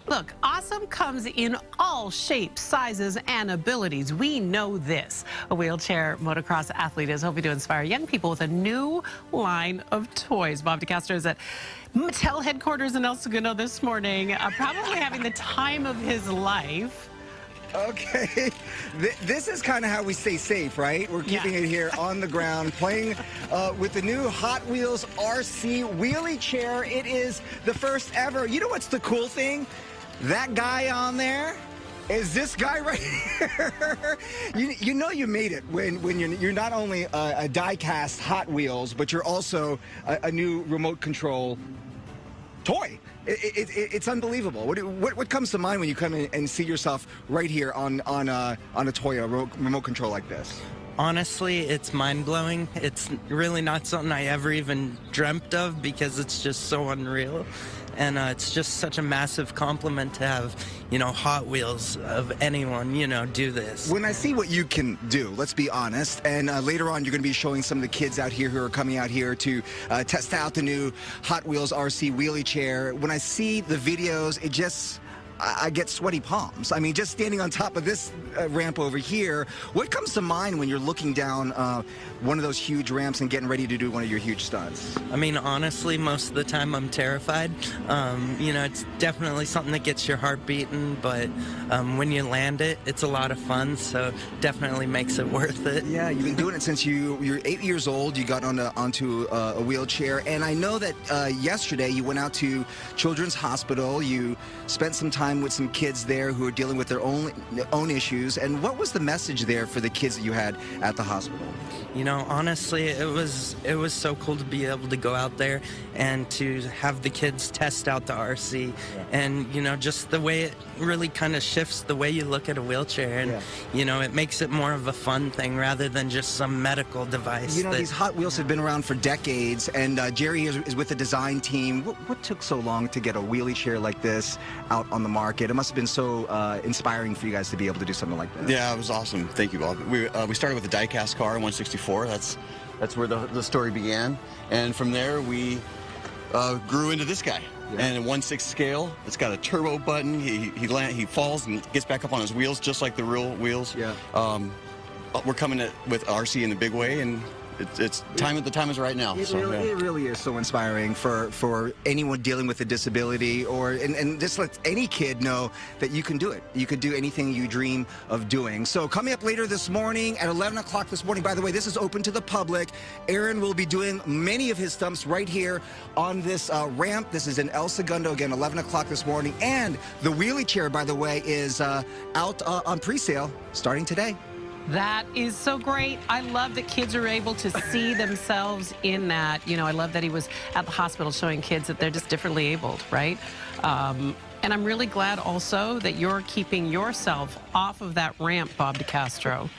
Look, awesome comes in all shapes, sizes, and abilities. We know this. A wheelchair motocross athlete is hoping to inspire young people with a new line of toys. Bob DeCastro is at Mattel headquarters in El Segundo this morning, probably having the time of his life. Okay, this is kind of how we stay safe, right? We're keeping it here on the ground, playing with the new Hot Wheels RC wheelie chair. It is the first ever. You know what's the cool thing? That guy on there is this guy right here. You know you made it when you're not only a die-cast Hot Wheels, but you're also a new remote control toy. It's unbelievable. What comes to mind when you come in and see yourself right here on a toy, a remote control like this? Honestly, it's mind-blowing. It's really not something I ever even dreamt of because it's just so unreal. And it's just such a massive compliment to have, you know, Hot Wheels of anyone, you know, do this. When I see what you can do, let's be honest, and later on you're going to be showing some of the kids out here who are coming out here to test out the new Hot Wheels RC wheelie chair. When I see the videos, it just... I get sweaty palms. I mean, just standing on top of this ramp over here, what comes to mind when you're looking down one of those huge ramps and getting ready to do one of your huge stunts? I mean, honestly, most of the time I'm terrified. You know, it's definitely something that gets your heart beating, but when you land it, it's a lot of fun, so definitely makes it worth it. Yeah, you've been doing it since you're 8 years old. You got onto a wheelchair, and I know that yesterday you went out to Children's Hospital. You spent some time with some kids there who are dealing with their own issues. And what was the message there for the kids that you had at the hospital? You know, honestly, it was so cool to be able to go out there and to have the kids test out the RC. And, you know, just the way it really kind of shifts the way you look at a wheelchair. And, you know, it makes it more of a fun thing rather than just some medical device. You know, these Hot Wheels have been around for decades, and Jerry is with the design team. What took so long to get a wheelie chair like this out on the market? It must have been so inspiring for you guys to be able to do something like this. Yeah, it was awesome. Thank you, Bob. We started with a die-cast car in 164. That's where the story began, and from there we grew into this guy. And a 1/6 scale. It's got a turbo button. He falls and gets back up on his wheels just like the real wheels. We're coming with RC in the big way, and it's time. The time is right now. It really is so inspiring for anyone dealing with a disability, and just let any kid know that you can do it. You can do anything you dream of doing. So coming up later this morning at 11 o'clock this morning, by the way, this is open to the public. Aaron will be doing many of his stunts right here on this ramp. This is in El Segundo, again, 11 o'clock this morning. And the wheelie chair, by the way, is out on pre-sale starting today. That is so great. I love that kids are able to see themselves in that. You know, I love that he was at the hospital showing kids that they're just differently abled, right? And I'm really glad also that you're keeping yourself off of that ramp, Bob DeCastro.